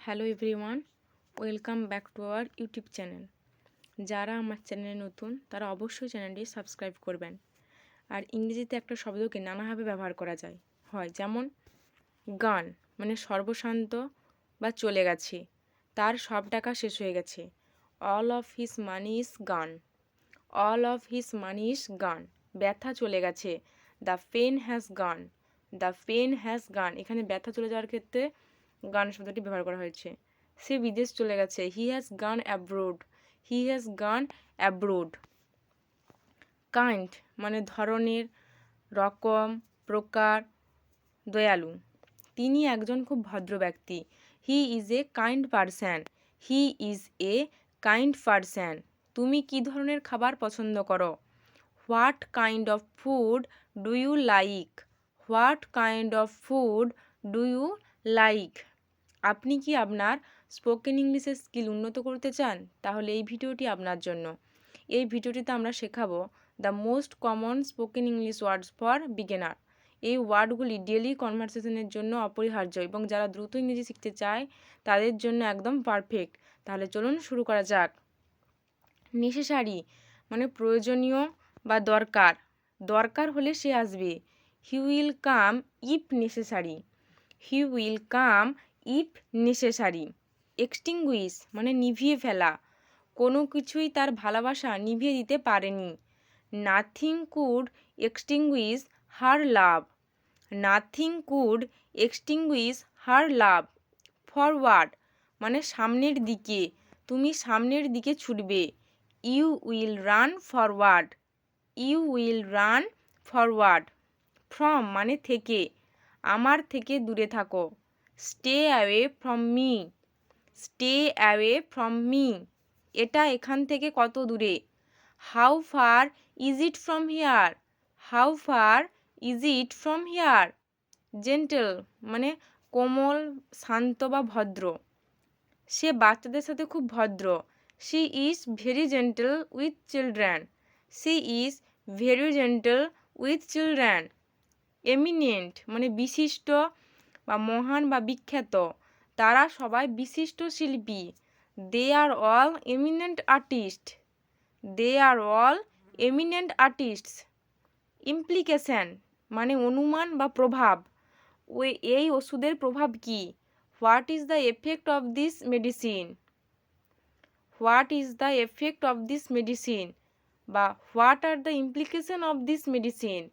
Hello everyone, welcome back to our YouTube channel. যারা আমার চ্যানেলে নতুন তারা অবশ্যই চ্যানেলটি সাবস্ক্রাইব করবেন। আর ইংরেজিতে একটা শব্দকে নানাভাবে ব্যবহার করা যায় হয়, যেমন গান মানে সর্বশান্ত বা চলে গেছে, তার সব টাকা শেষ হয়ে গেছে। All of his money is gone. All of his money is gone. ব্যথা চলে গেছে, the pain has gone. The pain has gone. এখানে ব্যথা চলে যাওয়ার ক্ষেত্রে গান শব্দটি ব্যবহার করা হয়েছে। সে বিদেশ চলে গেছে, he has gone abroad. He has gone abroad. Kind মানে ধরনের, রকম, প্রকার, দয়ালু। তিনি একজন খুব ভদ্র ব্যক্তি। He is a kind person. He is a kind person. তুমি কী ধরনের খাবার পছন্দ করো? What kind of food do you like? What kind of food do you like? আপনি কি আপনার স্পোকেন ইংলিশের স্কিল উন্নত করতে চান? তাহলে এই ভিডিওটি আপনার জন্য। এই ভিডিওটিতে আমরা শেখাবো the most common spoken English words for beginner. এই ওয়ার্ডগুলি ডেলি কনভারসেশনের জন্য অপরিহার্য এবং যারা দ্রুত ইংরেজি শিখতে চায় তাদের জন্য একদম পারফেক্ট। তাহলে চলুন শুরু করা যাক। নেসেসারি মানে প্রয়োজনীয় বা দরকার। দরকার হলে সে আসবে। He will come if necessary. He will come if necessary. Extinguish মানে নিভিয়ে ফেলা। কোনো কিছুই তার ভালোবাসা নিভিয়ে দিতে পারেনি। Nothing could extinguish her love. Nothing could extinguish her love. Forward মানে সামনের দিকে, তুমি সামনের দিকে ছুটবে। You will run forward. You will run forward. From মানে থেকে, আমার থেকে দূরে থাকো। Stay away from me. Stay away from me. এটা এখান থেকে কত দূরে? How far is it from here? How far is it from here. Gentle মানে কোমল, শান্ত বা ভদ্র। সে বাচ্চাদের সাথে খুব ভদ্র। She is very gentle with children. She is very gentle with children. Eminent মানে বিশিষ্ট বা মহান বা বিখ্যাত। তারা সবাই বিশিষ্ট শিল্পী। They are all eminent artist. They are all eminent artists. Implication মানে অনুমান বা প্রভাব। এই ওষুধের প্রভাব কী? What is the effect of this medicine? What is the effect of this medicine বা what are the implication of this medicine.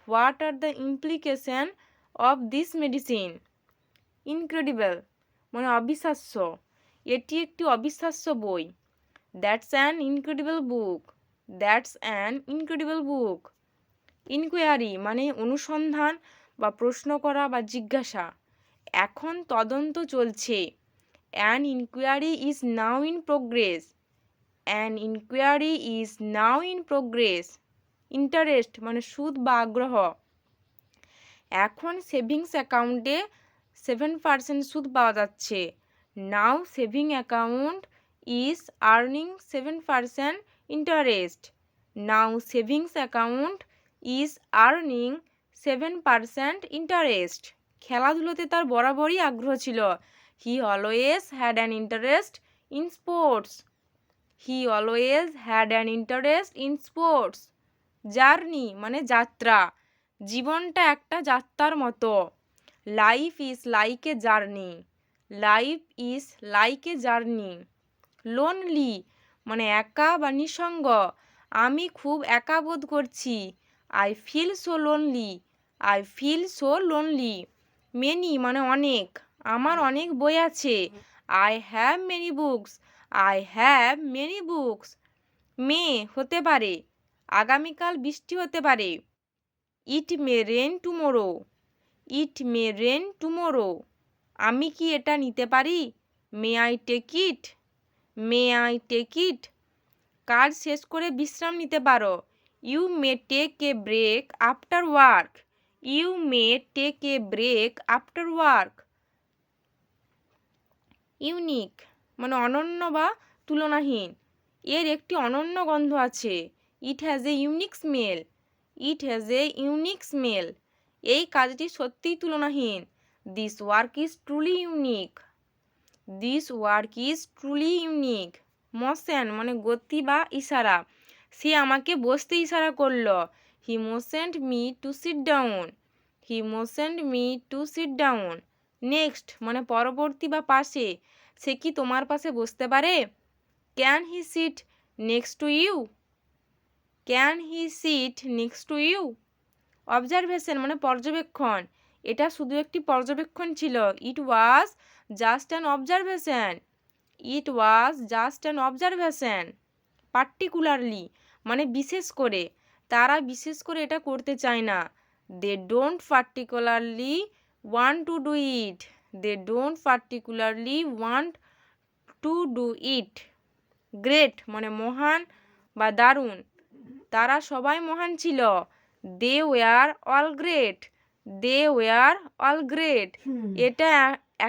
What are the implication of this medicine. Incredible মানে অবিশ্বাস্য। এটি একটি অবিশ্বাস্য বই। That's an incredible book. That's an incredible book. Inquiry মানে অনুসন্ধান বা প্রশ্ন করা বা জিজ্ঞাসা। এখন তদন্ত চলছে। An inquiry is now in progress. An inquiry is now in progress. Interest মানে সুদ বা আগ্রহ। এখন সেভিংস অ্যাকাউন্টে 7% সুদ পাওয়া যাচ্ছে। Now saving account is earning 7% interest. Now savings account is earning 7% interest. খেলাধুলোতে তার বরাবরই আগ্রহ ছিল। He always had an interest in sports. He always had an interest in sports. Journey মানে যাত্রা। জীবনটা একটা যাত্রার মতো। Life is like a journey. Life is like a journey. Lonely মানে একা বা নিঃসঙ্গ। আমি খুব একা বোধ করছি। I feel so lonely. I feel so lonely. Many মানে অনেক। আমার অনেক বই আছে। I have many books. I have many books. May হতে পারে। আগামীকাল বৃষ্টি হতে পারে। It may rain tomorrow. It may rain tomorrow. আমি কি এটা নিতে পারি? May I take it. May I take it. কাজ শেষ করে বিশ্রাম নিতে পারো। You may take a break after work. You may take a break after work. Unique মানে অনন্য বা তুলনাহীন। এর একটি অনন্য গন্ধ আছে। It has a unique smell. It has a unique smell. এই কাজটি সত্যিই তুলনাহীন। This work is truly unique. This work is truly unique. Motion মানে গতি বা ইশারা, সে আমাকে বসতে ইশারা করলো। He motioned me to sit down. He motioned me to sit down. Next মানে পরবর্তী বা পাশে, সে কি তোমার পাশে বসতে পারে? Can he sit next to you? Can he sit next to you? Observation মানে পর্যবেক্ষণ, এটা শুধু একটি পর্যবেক্ষণ ছিল। It was just an observation. It was just an observation. Particularly মানে বিশেষ করে, তারা বিশেষ করে এটা করতে চায় না। They don't particularly want to do it. They don't particularly want to do it. Great মানে মহান বা দারুণ, তারা সবাই মহান ছিল। They were all great. They were all great. এটা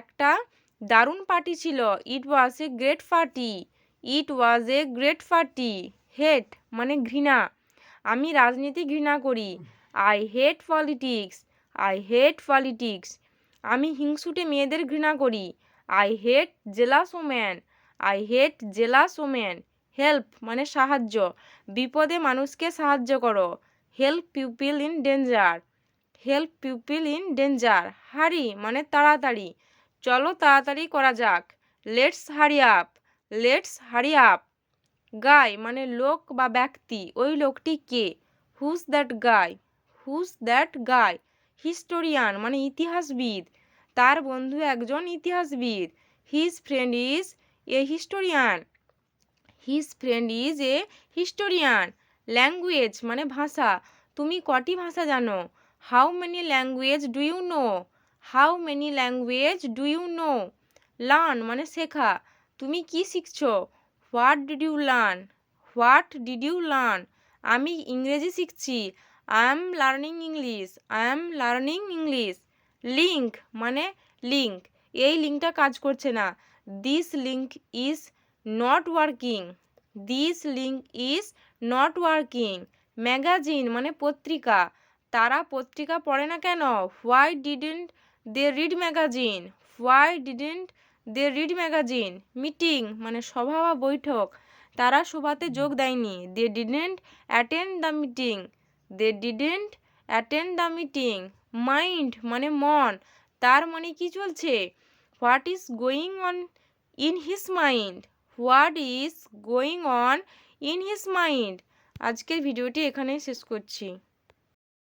একটা দারুণ পার্টি ছিল। It was a great party. It was a great party. Hate মানে ঘৃণা, আমি রাজনীতি ঘৃণা করি। I hate politics. I hate politics. আমি হিংসুটে মেয়েদের ঘৃণা করি। I hate jealous woman. I hate jealous woman. Help মানে সাহায্য, বিপদে মানুষকে সাহায্য করো। Help people in danger. Help people in danger. Hurry মানে তাড়াতাড়ি, চলো তাড়াতাড়ি করা যাক। Let's hurry up. Let's hurry up. Guy মানে লোক বা ব্যক্তি, ওই লোকটি কে? Who's that guy? Who's that guy? Historian মানে ইতিহাসবিদ, তার বন্ধু একজন ইতিহাসবিদ। His friend is a historian. His friend is a historian. Language মানে ভাষা, তুমি কটি ভাষা জানো? How many language do you know? How many language do you know? Learn মানে শেখা, তুমি কি শিখছো? What did you learn? What did you learn? আমি ইংরেজি শিখছি। I am learning English. I am learning English. Link মানে লিঙ্ক, এই লিঙ্কটা কাজ করছে না। This link is not working. This link is not working. Magazine মানে পত্রিকা, তারা পত্রিকা পড়ে না কেন? Why didn't they read magazine? Why didn't they read magazine. Meeting মানে সভা বা বৈঠক, তারা সভাতে যোগ দেয়নি। They didn't attend the meeting. They didn't attend the meeting. Mind মানে মন, তার মনে কি চলছে? What is going on in his mind? What is going on in his mind. আজকের ভিডিওটি এখানেই শেষ করছি।